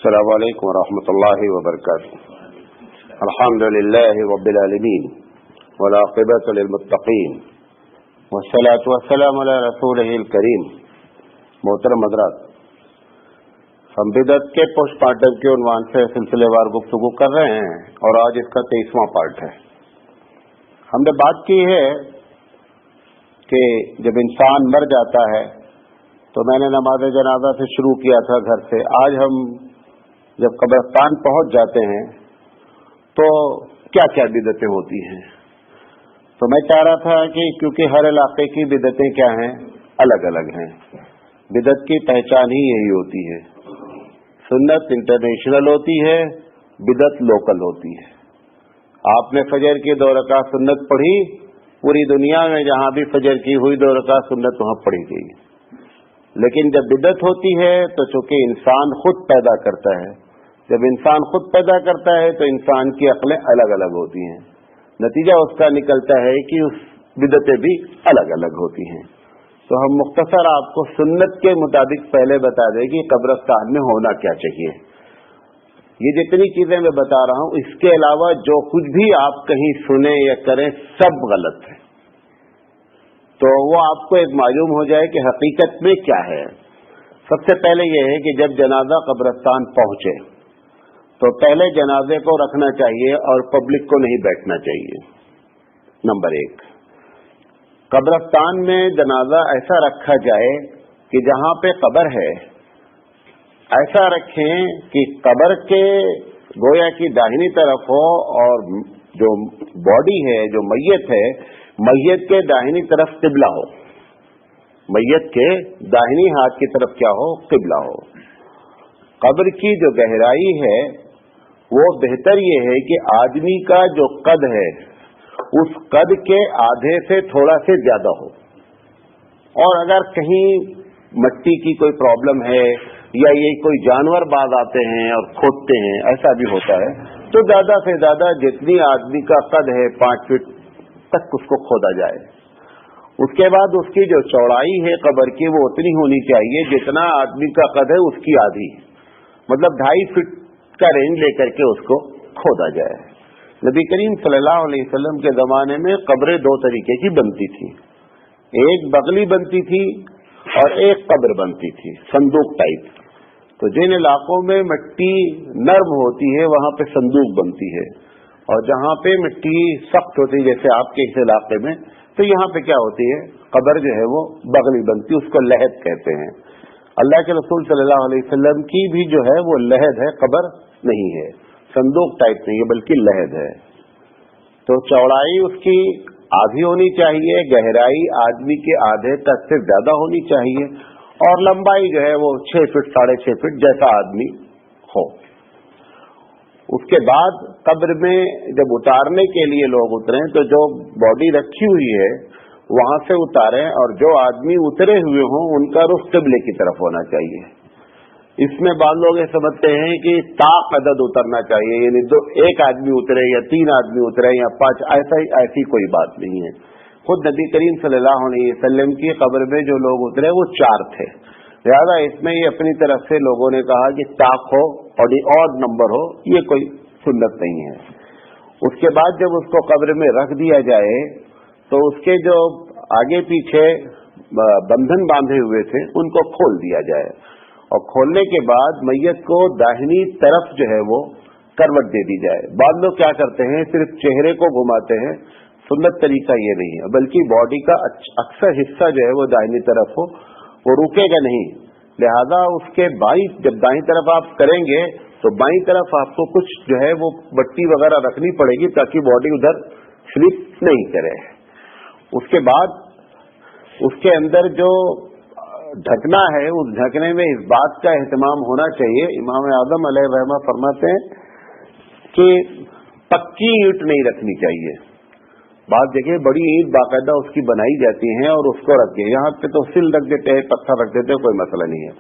السلام علیکم ورحمۃ اللہ وبرکاتہ. الحمد للہ رب العالمین والعاقبۃ للمتقین والصلاۃ والسلام علی رسولہ الکریم. محترم حضرات، ہم بدعت کے پوسٹ مارٹم کے عنوان سے سلسلے وار گفتگو کر رہے ہیں اور آج اس کا 23واں پارٹ ہے. ہم نے بات کی ہے کہ جب انسان مر جاتا ہے تو میں نے نماز جنازہ سے شروع کیا تھا گھر سے. آج ہم جب قبرستان پہنچ جاتے ہیں تو کیا کیا بدعتیں ہوتی ہیں. تو میں چاہ رہا تھا کہ کیونکہ ہر علاقے کی بدعتیں کیا ہیں، الگ الگ ہیں. بدعت کی پہچان ہی یہی ہوتی ہے. سنت انٹرنیشنل ہوتی ہے، بدعت لوکل ہوتی ہے. آپ نے فجر کی 2 رکعت سنت پڑھی، پوری دنیا میں جہاں بھی فجر کی ہوئی 2 رکعت سنت وہاں پڑھی گئی. لیکن جب بدعت ہوتی ہے تو چونکہ انسان خود پیدا کرتا ہے، جب انسان خود پیدا کرتا ہے تو انسان کی عقلیں الگ الگ ہوتی ہیں. نتیجہ اس کا نکلتا ہے کہ اس بدعتیں بھی الگ الگ ہوتی ہیں. تو ہم مختصر آپ کو سنت کے مطابق پہلے بتا دیں کہ قبرستان میں ہونا کیا چاہیے. یہ جتنی چیزیں میں بتا رہا ہوں، اس کے علاوہ جو کچھ بھی آپ کہیں سنیں یا کریں سب غلط ہے. تو وہ آپ کو ایک معلوم ہو جائے کہ حقیقت میں کیا ہے. سب سے پہلے یہ ہے کہ جب جنازہ قبرستان پہنچے تو پہلے جنازے کو رکھنا چاہیے اور پبلک کو نہیں بیٹھنا چاہیے. نمبر 1، قبرستان میں جنازہ ایسا رکھا جائے کہ جہاں پہ قبر ہے ایسا رکھیں کہ قبر کے گویا کی داہنی طرف ہو اور جو باڈی ہے، جو میت ہے، میت کے داہنی طرف قبلہ ہو. میت کے داہنی ہاتھ کی طرف کیا ہو؟ قبلہ ہو. قبر کی جو گہرائی ہے وہ بہتر یہ ہے کہ آدمی کا جو قد ہے اس قد کے آدھے سے تھوڑا سے زیادہ ہو. اور اگر کہیں مٹی کی کوئی پرابلم ہے یا یہ کوئی جانور باز آتے ہیں اور کھودتے ہیں، ایسا بھی ہوتا ہے، تو زیادہ سے زیادہ جتنی آدمی کا قد ہے 5 فٹ تک اس کو کھودا جائے. اس کے بعد اس کی جو چوڑائی ہے قبر کی وہ اتنی ہونی چاہیے جتنا آدمی کا قد ہے اس کی آدھی، مطلب 2.5 فٹ کا رینج لے کر کے اس کو کھودا جائے. نبی کریم صلی اللہ علیہ وسلم کے زمانے میں قبریں 2 طریقے کی بنتی تھی. ایک بغلی بنتی تھی اور ایک قبر بنتی تھی صندوق ٹائپ. تو جن علاقوں میں مٹی نرم ہوتی ہے وہاں پہ صندوق بنتی ہے، اور جہاں پہ مٹی سخت ہوتی ہے جیسے آپ کے اس علاقے میں، تو یہاں پہ کیا ہوتی ہے، قبر جو ہے وہ بغلی بنتی ہے، اس کو لحد کہتے ہیں. اللہ کے رسول صلی اللہ علیہ وسلم کی بھی جو ہے وہ لحد ہے، قبر نہیں ہے، صندوق ٹائپ نہیں ہے بلکہ لحد ہے. تو چوڑائی اس کی آدھی ہونی چاہیے، گہرائی آدمی کے آدھے تک سے زیادہ ہونی چاہیے، اور لمبائی جو ہے وہ 6 فٹ 6.5 فٹ جیسا آدمی ہو. اس کے بعد قبر میں جب اتارنے کے لیے لوگ اتریں تو جو باڈی رکھی ہوئی ہے وہاں سے اتاریں، اور جو آدمی اترے ہوئے ہوں ان کا رخ قبلے کی طرف ہونا چاہیے. اس میں بعض لوگ یہ سمجھتے ہیں کہ طاق عدد اترنا چاہیے، یعنی 1 آدمی اترے یا 3 آدمی اترے یا 5، ایسی کوئی بات نہیں ہے. خود نبی کریم صلی اللہ علیہ وسلم کی قبر میں جو لوگ اترے وہ 4 تھے. لہذا اس میں یہ اپنی طرف سے لوگوں نے کہا کہ طاق ہو اور آڈ نمبر ہو، یہ کوئی سنت نہیں ہے. اس کے بعد جب اس کو قبر میں رکھ دیا جائے تو اس کے جو آگے پیچھے بندھن باندھے ہوئے تھے ان کو کھول دیا جائے، اور کھولنے کے بعد میت کو داہنی طرف جو ہے وہ کروٹ دے دی جائے. بعض لوگ کیا کرتے ہیں، صرف چہرے کو گھماتے ہیں. سنت طریقہ یہ نہیں ہے، بلکہ باڈی کا اکثر حصہ جو ہے وہ داہنی طرف ہو، وہ رکے گا نہیں. لہذا اس کے جب دائیں طرف آپ کریں گے تو بائیں طرف آپ کو کچھ جو ہے وہ بٹی وغیرہ رکھنی پڑے گی تاکہ باڈی ادھر سلپ نہیں کرے. اس کے بعد اس کے اندر جو ڈھکنا ہے اس ڈھکنے میں اس بات کا اہتمام ہونا چاہیے. امام اعظم علیہ رحمہ فرماتے ہیں کہ پکی اینٹ نہیں رکھنی چاہیے. بعض جگہ بڑی اینٹ باقاعدہ اس کی بنائی جاتی ہیں اور اس کو رکھے، یہاں پہ تو سل رکھ دیتے ہیں، پتھر رکھ دیتے ہیں، کوئی مسئلہ نہیں ہے.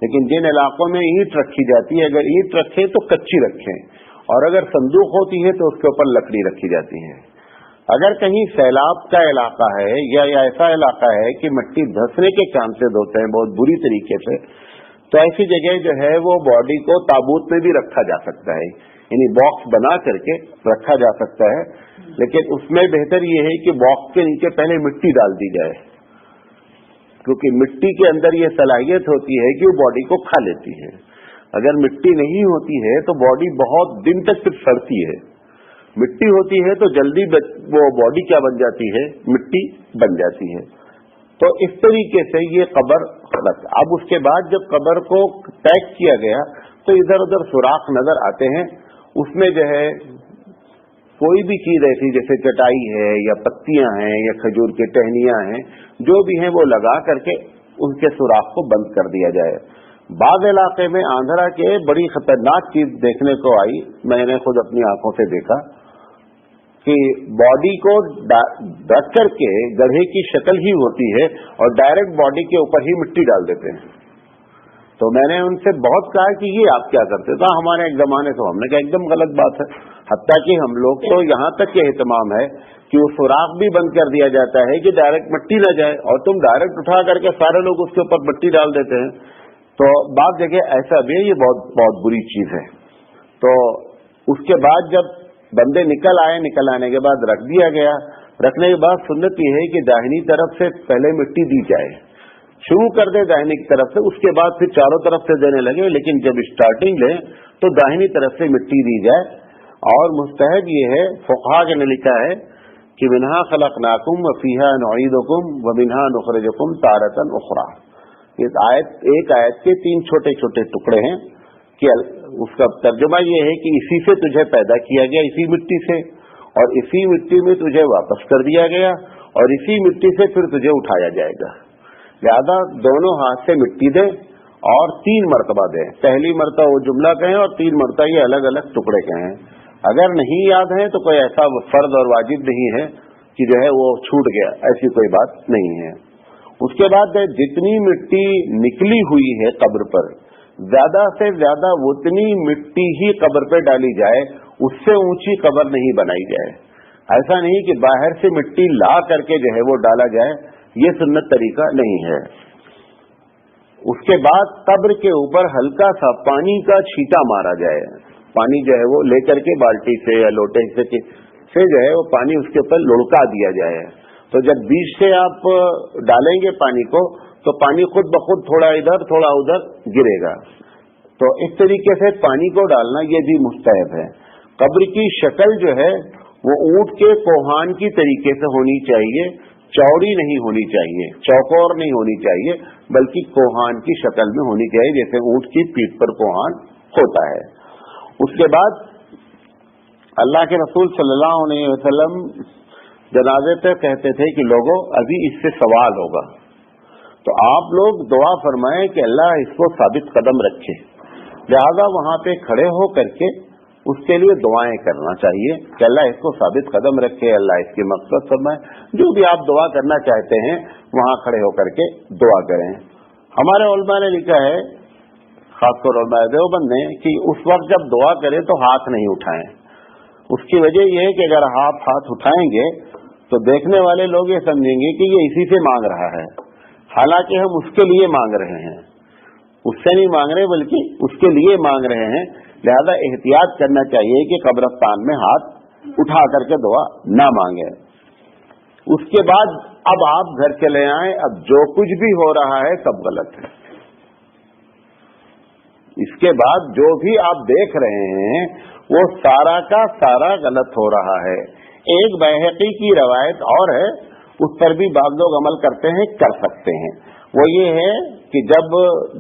لیکن جن علاقوں میں اینٹ رکھی جاتی ہے، اگر اینٹ رکھیں تو کچی رکھیں، اور اگر صندوق ہوتی ہے تو اس کے اوپر لکڑی رکھی جاتی ہے. اگر کہیں سیلاب کا علاقہ ہے یا ایسا علاقہ ہے کہ مٹی دھسنے کے چانسز ہوتے ہیں بہت بری طریقے سے، तो ऐसी जगह जो है वो बॉडी को ताबूत में भी रखा जा सकता है, यानी बॉक्स बना करके रखा जा सकता है, लेकिन उसमें बेहतर ये है कि बॉक्स के नीचे पहले मिट्टी डाल दी जाए, क्योंकि मिट्टी के अंदर ये सलाहियत होती है कि वो बॉडी को खा लेती है। अगर मिट्टी नहीं होती है तो बॉडी बहुत दिन तक फिर सड़ती है। मिट्टी होती है तो जल्दी वो बॉडी क्या बन जाती है, मिट्टी बन जाती है। तो इस तरीके से ये कब्र रख। अब उसके बाद जब कब्र को पैक किया गया तो इधर उधर सुराख नजर आते हैं, उसमें जो है कोई भी चीज ऐसी जैसे चटाई है या पत्तियां हैं या खजूर की टहनियां हैं, जो भी हैं वो लगा करके उनके सुराख को बंद कर दिया जाए। बाद इलाके में आंध्रा के बड़ी खतरनाक चीज देखने को आई, मैंने खुद अपनी आंखों से देखा कि बॉडी को रख करके गधे की शक्ल ही होती है और डायरेक्ट बॉडी के ऊपर ही मिट्टी डाल देते हैं। तो मैंने उनसे बहुत कहा कि ये आप क्या करते थे, हमारे एक जमाने से। हमने कहा एकदम गलत बात है, हत्ता कि हम लोग तो यहाँ तक के एहतमाम है कि वो सुराख भी बंद कर दिया जाता है कि डायरेक्ट मिट्टी न जाए, और तुम डायरेक्ट उठा करके सारे लोग उसके ऊपर मिट्टी डाल देते हैं। तो बात जगह ऐसा भी है, ये बहुत बहुत बुरी चीज है। तो उसके बाद जब बंदे निकल आए, निकल आने के बाद रख दिया गया। रखने के बाद सुन्नत ये है कि दाहिनी तरफ से पहले मिट्टी दी जाए, शुरू कर दे दाहिनी की तरफ से, उसके बाद फिर चारों तरफ से देने लगे, लेकिन जब स्टार्टिंग ले तो दाहिनी तरफ से मिट्टी दी जाए। और मुस्तहब ये है, फुक़हा ने लिखा है कि मिन्हा खलक़नाकुम व फ़ीहा नुईदुकुम व मिन्हा नुख़रिजुकुम तारतन उख़रा। इस एक आयत के 3 छोटे छोटे टुकड़े हैं कि उसका तर्जुमा ये है कि इसी से तुझे पैदा किया गया, इसी मिट्टी से, और इसी मिट्टी में तुझे वापस कर दिया गया, और इसी मिट्टी से फिर तुझे उठाया जाएगा। लिहाजा दोनों हाथ से मिट्टी दे और 3 मरतबा दे। पहली मरतबा वो जुमला कहें और 3 मरतबा ये अलग अलग टुकड़े कहें। अगर नहीं याद है तो कोई ऐसा फर्ज और वाजिब नहीं है कि जो है वो छूट गया, ऐसी कोई बात नहीं है। उसके बाद जितनी मिट्टी निकली हुई है कब्र पर, ज्यादा से ज्यादा उतनी मिट्टी ही कब्र पे डाली जाए, उससे ऊंची कब्र नहीं बनाई जाए। ऐसा नहीं कि बाहर से मिट्टी ला करके जो है वो डाला जाए, ये सुन्नत तरीका नहीं है। उसके बाद कब्र के ऊपर हल्का सा पानी का छींटा मारा जाए। पानी जो है वो लेकर के बाल्टी से या लोटे से जो है वो पानी उसके ऊपर लुढ़का दिया जाए। तो जब बीच से आप डालेंगे पानी को तो पानी खुद ब खुद थोड़ा इधर थोड़ा उधर गिरेगा। तो इस तरीके से पानी को डालना ये भी मुस्तहब है। कब्र की शक्ल जो है वो ऊंट के कोहान की तरीके से होनी चाहिए, चौड़ी नहीं होनी चाहिए, चौकोर नहीं होनी चाहिए, बल्कि कोहान की शक्ल में होनी चाहिए, जैसे ऊंट की पीठ पर कोहान होता है। उसके बाद अल्लाह के रसूल सल्लल्लाहु अलैहि वसल्लम जनाजे पे कहते थे कि लोगों अभी इससे सवाल होगा, तो आप लोग दुआ फरमाएं कि अल्लाह इसको साबित कदम रखे। लिहाजा वहां पे खड़े हो करके उसके लिए दुआएं करना चाहिए कि अल्लाह इसको साबित कदम रखे, अल्लाह इसकी मक़सद फरमाए। जो भी आप दुआ करना चाहते हैं वहां खड़े होकर के दुआ करें। हमारे उलमा ने लिखा है, खासतौर उलमा देवबंद ने, कि उस वक्त जब दुआ करें तो हाथ नहीं उठाएं। उसकी वजह यह है कि अगर आप हाथ उठाएंगे तो देखने वाले लोग ये समझेंगे कि ये इसी से मांग रहा है, हालांकि हम उसके लिए मांग रहे हैं, उससे नहीं मांग रहे बल्कि उसके लिए मांग रहे हैं। लिहाजा एहतियात करना चाहिए कि कब्रिस्तान में हाथ उठा करके दुआ ना मांगे। उसके बाद अब आप घर चले आए, अब जो कुछ भी हो रहा है सब गलत है। इसके बाद जो भी आप देख रहे हैं वो सारा का सारा गलत हो रहा है। एक बैहक़ी की रवायत और है, उस पर भी बाज़ लोग अमल करते हैं, कर सकते हैं। वो ये है कि जब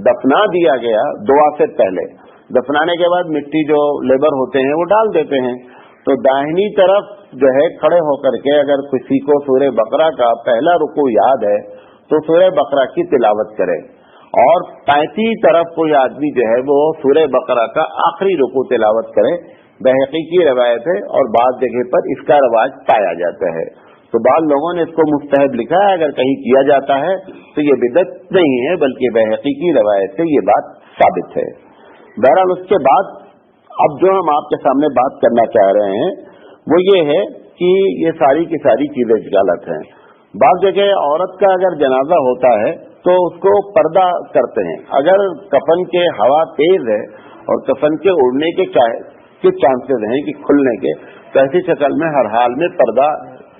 दफना दिया गया दुआ से पहले, दफनाने के बाद मिट्टी जो लेबर होते हैं वो डाल देते हैं, तो दाहिनी तरफ जो है खड़े होकर के अगर किसी को सूरह बकरा का पहला रुकू याद है तो सूरह बकरा की तिलावत करे, और 35 तरफ कोई आदमी जो है वो सूरह बकरा का आखिरी रुकू तिलावत करे। बैहक़ी की रवायत है और बाद जगह पर इसका रवाज पाया जाता है। तो बाद लोगों ने इसको मुस्तहब लिखा है, अगर कहीं किया जाता है तो ये बिदअत नहीं है बल्कि बैहक़ी की रवायत से ये बात साबित है। बहरहाल उसके बाद अब जो हम आपके सामने बात करना चाह रहे हैं वो ये है कि ये सारी की सारी चीजें गलत हैं। बाद जगह औरत का अगर जनाजा होता है तो उसको पर्दा करते हैं। अगर कफन के हवा तेज है और कफन के उड़ने के चांसेस हैं कि खुलने के, तो ऐसी शक्ल में हर हाल में पर्दा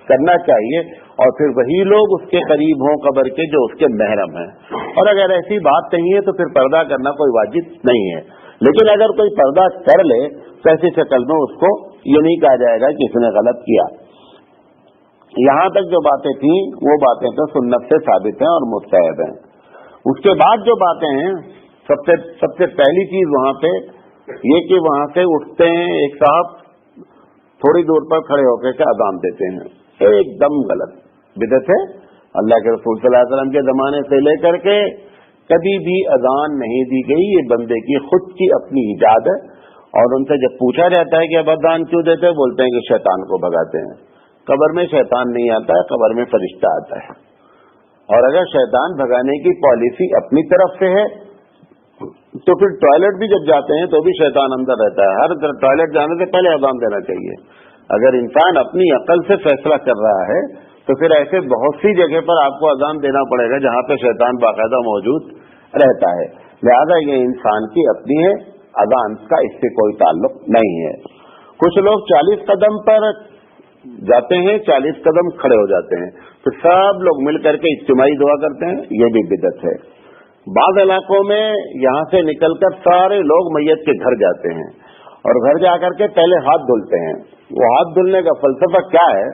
करना चाहिए और फिर वही लोग उसके करीब हों कब्र के जो उसके महरम हैं। और अगर ऐसी बात नहीं है तो फिर पर्दा करना कोई वाजिब नहीं है। लेकिन अगर कोई पर्दा कर ले तो ऐसी शक्ल में उसको ये नहीं कहा जाएगा कि इसने गलत किया। यहां तक जो बातें थी वो बातें तो सुन्नत से साबित हैं और मुस्तहब हैं। उसके बाद जो बातें हैं, सबसे पहली चीज वहां पे ये कि वहां से उठते हैं एक साहब, थोड़ी दूर पर खड़े होकर के अजान देते हैं। एकदम गलत बिदअत है। अल्लाह के रसूल सल्लल्लाहु अलैहि वसल्लम के जमाने से लेकर के कभी भी अजान नहीं दी गई। ये बंदे की खुद की अपनी इजाद है। और उनसे जब पूछा जाता है कि अब अजान क्यों देते हैं, बोलते हैं कि शैतान को भगाते हैं। कब्र में शैतान नहीं आता है, कब्र में फरिश्ता आता है। और अगर शैतान भगाने की पॉलिसी अपनी तरफ से है तो फिर टॉयलेट भी जब जाते हैं तो भी शैतान अंदर रहता है। हर टॉयलेट जाने से पहले अजान देना चाहिए। अगर इंसान अपनी अकल से फैसला कर रहा है तो फिर ऐसे बहुत सी जगह पर आपको अजान देना पड़ेगा जहां पे शैतान बाकायदा मौजूद रहता है। लिहाजा ये इंसान की अपनी है, अजान का इससे कोई ताल्लुक नहीं है। कुछ लोग 40 कदम पर जाते हैं, 40 कदम खड़े हो जाते हैं, तो सब लोग मिल करके इज्तिमाई दुआ करते हैं, ये भी बिदअत है। बाद इलाकों में यहां से निकलकर सारे लोग मैयत के घर जाते हैं और घर जाकर के पहले हाथ धुलते हैं। वो हाथ धुलने का फलसफा क्या है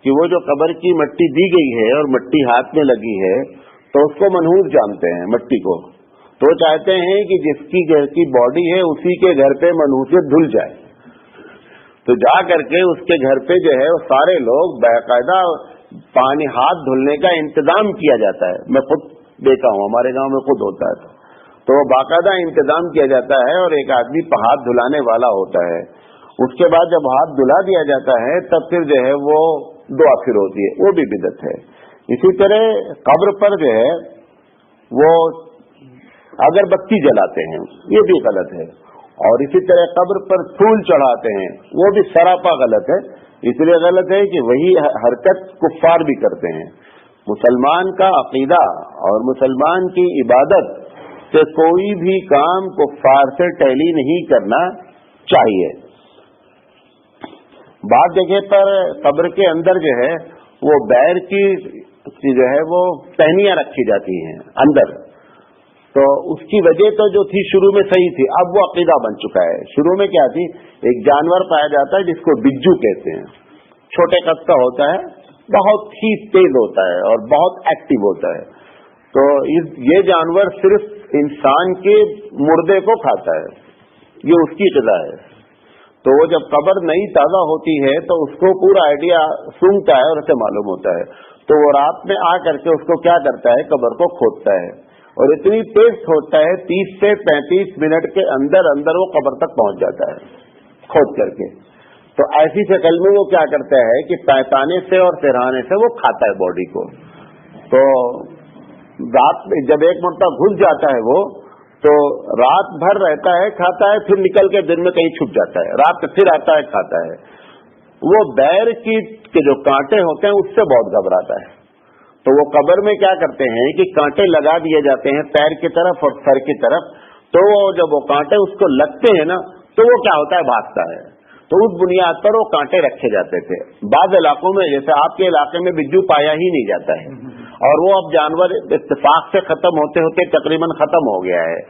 कि वो जो कब्र की मिट्टी दी गई है और मिट्टी हाथ में लगी है तो उसको मनहूस जानते हैं मिट्टी को, तो चाहते हैं कि जिसकी घर की बॉडी है उसी के घर पे मनहूसियत धुल जाए। तो जा करके उसके घर पे जो है वो सारे लोग बाकायदा पानी हाथ धुलने का इंतजाम किया जाता है। मैं खुद देखा हूं, हमारे गांव में खुद होता है। तो बाकायदा इंतजाम किया जाता है और एक आदमी हाथ धुलाने वाला होता है। उसके बाद जब हाथ धुला दिया जाता है तब फिर जो है वो दुआ फिर होती है, वो भी बिदअत है। इसी तरह कब्र पर जो है वो अगरबत्ती जलाते हैं, ये भी गलत है। और इसी तरह कब्र पर फूल चढ़ाते हैं, वो भी सरापा गलत है। इसलिए गलत है कि वही हरकत कुफ्फार भी करते हैं। मुसलमान का अकीदा और मुसलमान की इबादत से कोई भी काम कुफ्फार से टैली नहीं करना चाहिए। बाद जगह पर कब्र के अंदर जो है वो बैर की जो है वो टहनियां रखी जाती हैं अंदर, तो उसकी वजह तो जो थी शुरू में सही थी, अब वो अकीदा बन चुका है। शुरू में क्या थी, एक जानवर पाया जाता है जिसको बिज्जू कहते हैं, छोटे कद का होता है, बहुत ही तेज होता है और बहुत एक्टिव होता है। तो ये जानवर सिर्फ इंसान के मुर्दे को खाता है, ये उसकी ग़िज़ा है। तो वो जब कब्र नई ताज़ा होती है तो उसको पूरा आइडिया सूंघता है और उसे मालूम होता है। तो वो रात में आ करके उसको क्या करता है, कब्र को खोदता है और इतनी तेज खोदता है 30 से 35 मिनट के अंदर अंदर वो कब्र तक पहुंच जाता है खोद करके। तो ऐसी शक्ल में वो क्या करता है कि पैताने से और सिरहाने से वो खाता है बॉडी को। तो रात में जब एक मरतबा घुस जाता है वो, तो रात भर रहता है, खाता है, फिर निकल के दिन में कहीं छुप जाता है, रात में फिर आता है, खाता है। वो बैर की के जो कांटे होते हैं उससे बहुत घबराता है। तो वो कब्र में क्या करते हैं कि कांटे लगा दिए जाते हैं पैर की तरफ और सर की तरफ। तो जब वो कांटे उसको लगते हैं ना तो वो क्या होता है, भागता है। तो उस बुनियाद पर वो कांटे रखे जाते थे। बाद इलाकों में जैसे आपके इलाके में बिज्जू पाया ही नहीं जाता है और वो अब जानवर इत्तेफाक से खत्म होते होते तकरीबन खत्म हो गया है।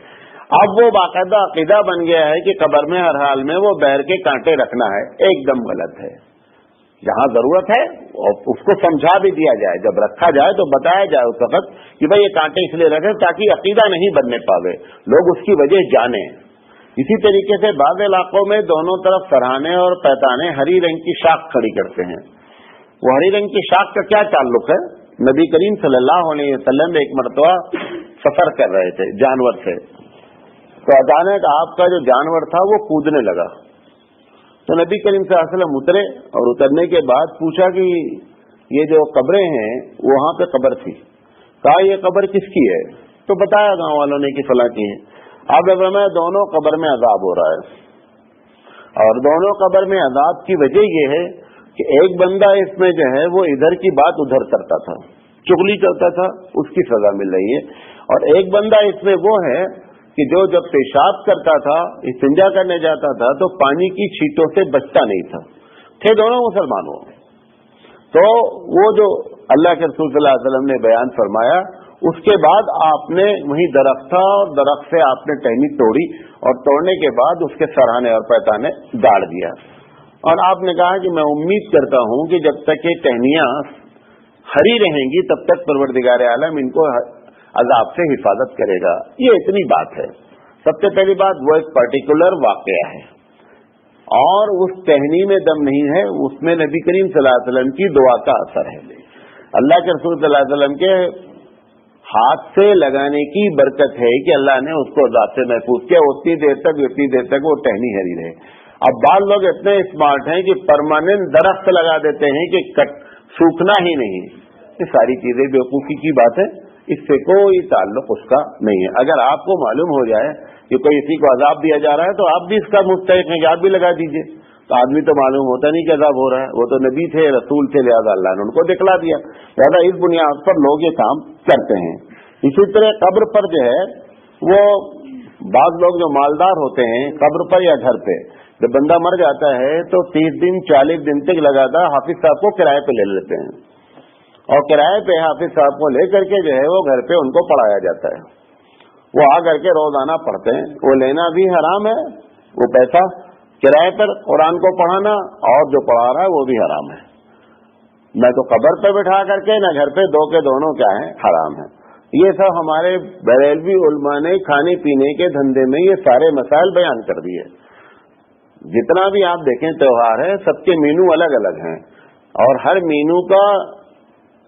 अब वो बाकायदा अकीदा बन गया है कि कब्र में हर हाल में वो बैर के कांटे रखना है, एकदम गलत है। जहां जरूरत है उसको समझा भी दिया जाए, जब रखा जाए तो बताया जाए उस वक्त कि भाई ये कांटे इसलिए रखे ताकि अकीदा नहीं बनने पावे, लोग उसकी वजह जाने। इसी तरीके से बाद इलाकों में दोनों तरफ सराहने और पैताने हरी रंग की शाख खड़ी करते हैं। वो हरी रंग की शाख का क्या ताल्लुक है, नबी करीम सल्लल्लाहु अलैहि वसल्लम एक मरतबा सफर कर रहे थे जानवर से, तो अचानक आपका जो जानवर था वो कूदने लगा। तो नबी करीम सल्लल्लाहु अलैहि वसल्लम उतरे और उतरने के बाद पूछा कि ये जो कब्रें हैं वहां पे कब्र थी, कहा ये कब्र किसकी है, तो बताया गांव वालों ने कि फलां की है। अब मैं दोनों कब्र में अजाब हो रहा है और दोनों कब्र में अजाब की वजह ये है कि एक बंदा इसमें जो है वो इधर की बात उधर करता था, चुगली करता था उसकी सजा मिल रही है। और एक बंदा इसमें वो है कि जो जब पेशाब करता था, इस्तिंजा करने जाता था, तो पानी की छींटों से बचता नहीं था, थे दोनों मुसलमानों। तो वो जो अल्लाह के रसूल सल्लल्लाहु अलैहि वसल्लम ने बयान फरमाया, उसके बाद आपने वहीं दरख्त था और दरख्त से आपने टहनी तोड़ी और तोड़ने के बाद उसके सरहाने और पैताने गाड़ दिया। और आपने कहा कि मैं उम्मीद करता हूं कि जब तक ये टहनियां हरी रहेंगी तब तक परवरदिगार आलम इनको अजाब से हिफाजत करेगा। ये इतनी बात है। सबसे पहली बात, वो एक पर्टिकुलर वाकया है और उस टहनी में दम नहीं है, उसमें नबी करीम सल्लल्लाहु अलैहि वसल्लम की दुआ का असर है। अल्लाह के रसूल सल्लल्लाहु अलैहि वसल्लम के हाथ से लगाने की बरकत है कि अल्लाह ने उसको अजाब से महफूज किया, उतनी देर तक वो टहनी हरी रहे। अब बाद लोग इतने स्मार्ट हैं कि परमानेंट दरख्त लगा देते हैं कि सूखना ही नहीं। ये सारी चीजें बेवकूफी की बात है, इससे कोई ताल्लुक उसका नहीं है। अगर आपको मालूम हो जाए कि कोई इसी को अजाब दिया जा रहा है तो आप भी इसका मुस्तहिक हैं कि आप भी लगा दीजिए। तो आदमी तो मालूम होता नहीं कि अजाब हो रहा है, वो तो नबी थे, रसूल थे, लिहाजा अल्लाह ने उनको दिखला दिया। लिहाजा इस बुनियाद पर लोग ये काम करते हैं। इसी तरह कब्र पर जो है वो बाद लोग जो मालदार होते हैं, कब्र पर या घर पे जब बंदा मर जाता है तो 30 दिन 40 दिन तक लगातार हाफिज साहब को किराए पे ले लेते हैं और किराए पे हाफिज साहब को लेकर के जो है वो घर पे उनको पढ़ाया जाता है। वो आ करके रोजाना पढ़ते हैं। वो लेना भी हराम है, वो पैसा किराए पर कुरान को पढ़ाना, और जो पढ़ा रहा है वो भी हराम है। न तो कब्र पे बिठा करके न घर पे, दो के दोनों क्या है, हराम है। ये सब हमारे बरेलवी उलमा ने खाने पीने के धंधे में ये सारे मसाइल बयान कर दिए। जितना भी आप देखें त्योहार है, सबके मेनू अलग अलग हैं और हर मेनू का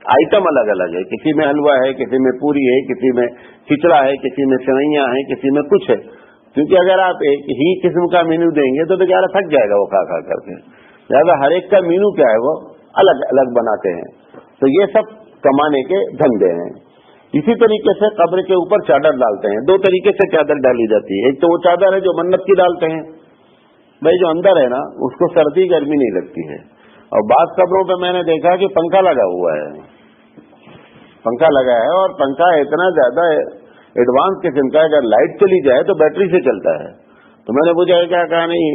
आइटम अलग अलग है। किसी में हलवा है, किसी में पूरी है, किसी में खिचड़ा है, किसी में सेवैयां हैं, किसी में कुछ है। क्योंकि अगर आप एक ही किस्म का मेनू देंगे तो बेचारा थक जाएगा वो खा खा करके। लिहाजा हर एक का मेनू क्या है वो अलग अलग बनाते हैं। तो ये सब कमाने के धंधे हैं। इसी तरीके से कब्र के ऊपर चादर डालते हैं। दो तरीके से चादर डाली जाती है। एक तो वो चादर है जो मन्नत की डालते हैं, भाई जो अंदर है ना उसको सर्दी गर्मी नहीं लगती है। और बाद कब्रों पे मैंने देखा कि पंखा लगा हुआ है, पंखा लगा है और पंखा इतना ज्यादा एडवांस किस्म का, अगर लाइट चली जाए तो बैटरी से चलता है। तो मैंने पूछा क्या कहा, नहीं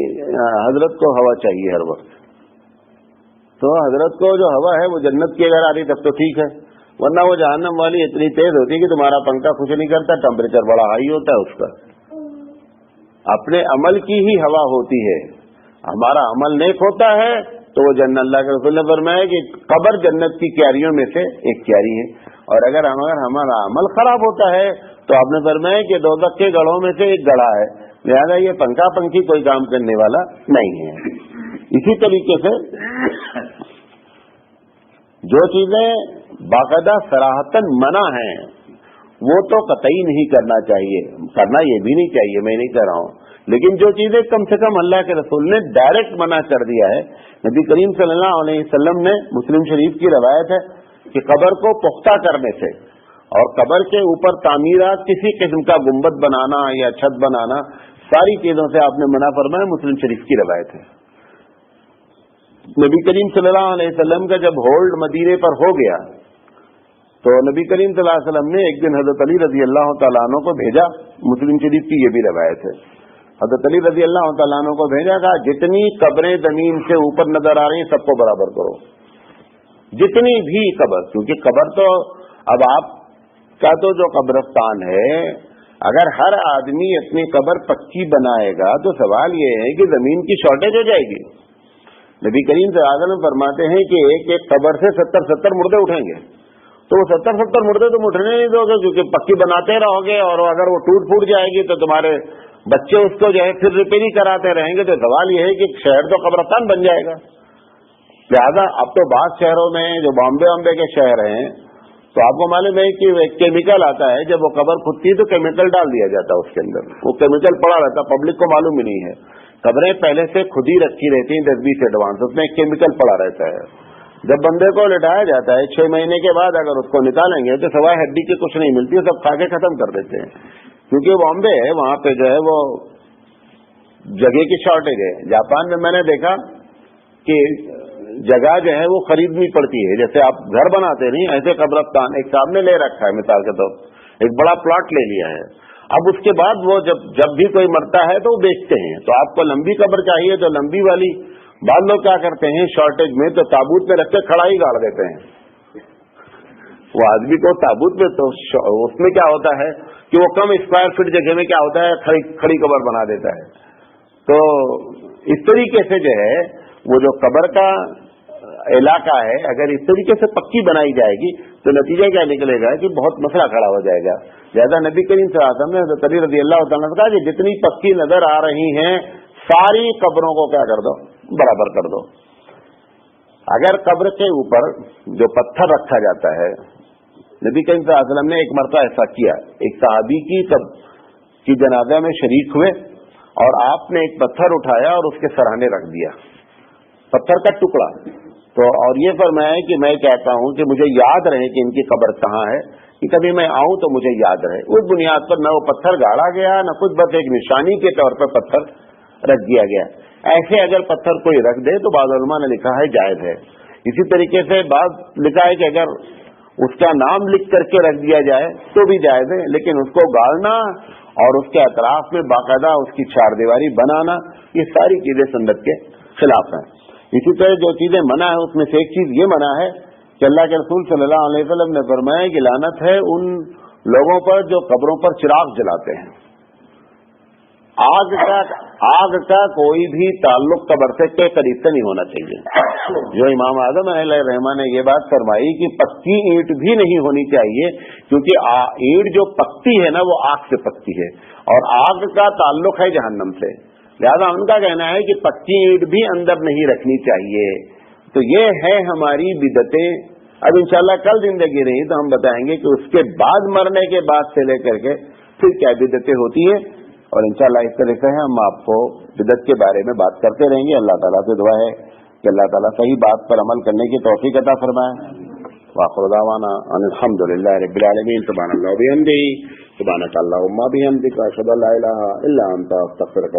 हजरत को हवा चाहिए हर वक्त। तो हजरत को जो हवा है वो जन्नत की अगर आ रही तब तो ठीक है, वरना वो जहन्नम वाली इतनी तेज होती है कि तुम्हारा पंखा कुछ नहीं करता, टेम्परेचर बड़ा हाई होता है उसका। अपने अमल की ही हवा होती है। हमारा अमल नेक होता है तो वो जन्नत, अल्लाह के रसूल ने फरमाया कि कब्र जन्नत की क्यारियों में से एक क्यारी है। और अगर हमारा अमल खराब होता है तो आपने फरमाया कि दोज़ख के गढ़ों में से एक गढ़ा है। लिहाजा ये पंखा पंखी कोई काम करने वाला नहीं है। इसी तरीके से जो चीजें बाकायदा सराहतन मना है वो तो कतई नहीं करना चाहिए, करना ये भी नहीं चाहिए, मैं नहीं कह रहा हूं। लेकिन जो चीजें कम से कम अल्लाह के रसूल ने डायरेक्ट मना कर दिया है। नबी करीम सल्लल्लाहु अलैहि वसल्लम ने, मुस्लिम शरीफ की रवायत है कि कब्र को पुख्ता करने से और कब्र के ऊपर तामीरात किसी किस्म का गुंबद बनाना या छत बनाना, सारी चीजों से आपने मना फरमाया। मुस्लिम शरीफ की रवायत है। नबी करीम सल्लल्लाहु अलैहि वसल्लम का जब होल्ड मदीने पर हो गया तो नबी करीम सल्लल्लाहु अलैहि वसल्लम ने एक दिन हजरत अली रजी अल्लाह तआला अन्हु को भेजा। मुस्लिम शरीफ की ये भी रवायत है। हजरत अली रजी अल्लाह तआला अन्हु को भेजा, कहा जितनी कब्रें जमीन से ऊपर नजर आ रही हैं सबको बराबर करो, जितनी भी कब्र। क्योंकि कब्र तो अब आपका तो जो कब्रस्तान है, अगर हर आदमी अपनी कब्र पक्की बनाएगा तो सवाल ये है कि जमीन की शॉर्टेज हो जाएगी। नबी करीम सल्लल्लाहु अलैहि वसल्लम फरमाते हैं कि एक एक कब्र से 70-70 मुर्दे उठेंगे। तो वो 70-70 मुर्दे तुम उठने नहीं दोगे, क्योंकि पक्की बनाते रहोगे और अगर वो टूट फूट जाएगी तो तुम्हारे बच्चे उसको जो है फिर रिपेयरिंग कराते रहेंगे। तो सवाल ये है कि शहर तो कब्रस्तान बन जाएगा। लिहाजा अब तो बाद शहरों में जो बॉम्बे के शहर हैं, तो आपको मालूम है कि एक केमिकल आता है, जब वो कब्र खुदती है तो केमिकल डाल दिया जाता है उसके अंदर। वो केमिकल पड़ा रहता, पब्लिक को मालूम ही नहीं है। कब्रें पहले से खुद ही रखी रहती हैं 10-20 एडवांस, उसमें एक केमिकल पड़ा रहता है। जब बंदे को लिटाया जाता है 6 महीने के बाद अगर उसको निकालेंगे तो सवाए हड्डी की कुछ नहीं मिलती, सब खा के खत्म कर देते हैं। क्योंकि बॉम्बे है, वहां पे जो है वो जगह की शॉर्टेज है। जापान में मैंने देखा कि जगह जो है वो खरीदनी पड़ती है। जैसे आप घर बनाते नहीं, ऐसे कब्रस्तान एक सामने ले रखा है, मिसाल के तौर एक बड़ा प्लॉट ले लिया है। अब उसके बाद वो जब भी कोई मरता है तो वो बेचते हैं। तो आपको लंबी कब्र चाहिए तो लंबी वाली, बाद लोग क्या करते हैं शॉर्टेज में तो ताबूत में रख के खड़ा ही गाड़ देते हैं। वो आदमी को ताबूत में, तो उसमें क्या होता है कि वो कम स्क्वायर फीट जगह में क्या होता है खड़ी कब्र बना देता है। तो इस तरीके से जो है वो जो कब्र का इलाका है, अगर इस तरीके से पक्की बनाई जाएगी तो नतीजा क्या निकलेगा कि बहुत मसला खड़ा हो जाएगा। ज्यादा नबी करीम सल्लल्लाहु अलैहि वसल्लम ने हज़रत अली रज़ियल्लाहु तआला ने कहा कि जितनी पक्की नजर आ रही हैं सारी कब्रों को क्या कर दो, बराबर कर दो। अगर कब्र के ऊपर जो पत्थर रखा जाता है, नबी करीम सल्लल्लाहु अलैहि वसल्लम ने एक मरतबा ऐसा किया, एक सहाबी की जनाजा में शरीक हुए और आपने एक पत्थर उठाया और उसके सराहने रख दिया, पत्थर का टुकड़ा। तो और ये फरमाया कि मैं कहता हूं कि मुझे याद रहे कि इनकी कब्र कहाँ है, कि कभी मैं आऊं तो मुझे याद रहे। उस बुनियाद पर न वो पत्थर गाड़ा गया न कुछ, बस एक निशानी के तौर पर पत्थर रख दिया गया। ऐसे अगर पत्थर कोई रख दे तो बाद उलमा ने लिखा है जायज है। इसी तरीके से बाद लिखा है कि अगर उसका नाम लिख करके रख दिया जाए तो भी जायज है, लेकिन उसको गाड़ना और उसके अतराफ में बाकायदा उसकी चारदीवारी बनाना, ये सारी चीजें सुन्नत के खिलाफ हैं। इसी तरह जो चीजें मना है उसमें से एक चीज ये मना है कि अल्लाह के रसूल सल्लल्लाहु अलैहि वसल्लम ने फरमाया कि लानत है उन लोगों पर जो कब्रों पर चिराग जलाते हैं। आग का कोई भी ताल्लुक कब्र से के करीब से नहीं होना चाहिए। जो इमाम आजम अलैहिर्रहमान ने ये बात फरमाई कि पक्की ईंट भी नहीं होनी चाहिए, क्योंकि ईंट जो पकती है ना वो आग से पकती है और आग का ताल्लुक है जहन्नम से। लिहाजा उनका कहना है कि पक्की ईंट भी अंदर नहीं रखनी चाहिए। तो ये है हमारी बिदतें। अब इंशाल्लाह कल जिंदगी रही तो हम बताएंगे कि उसके बाद मरने के बाद से लेकर के फिर क्या बिदतें होती है, और इंशाल्लाह इस तरह से हम आपको बिदत के बारे में बात करते रहेंगे। अल्लाह ताला से दुआ है कि अल्लाह ताला सही बात पर अमल करने की तौफीक अता फरमाए। वाखिर दावाना अल्हम्दुलिल्लाहि रब्बिल आलमीन। सुब्हानल्लाहि व बिहम्दिही, सुब्हानकल्लाहुम्मा बिहम्दिका, अशहदु अल्ला इलाहा इल्ला अंता, अस्तगफिरुका।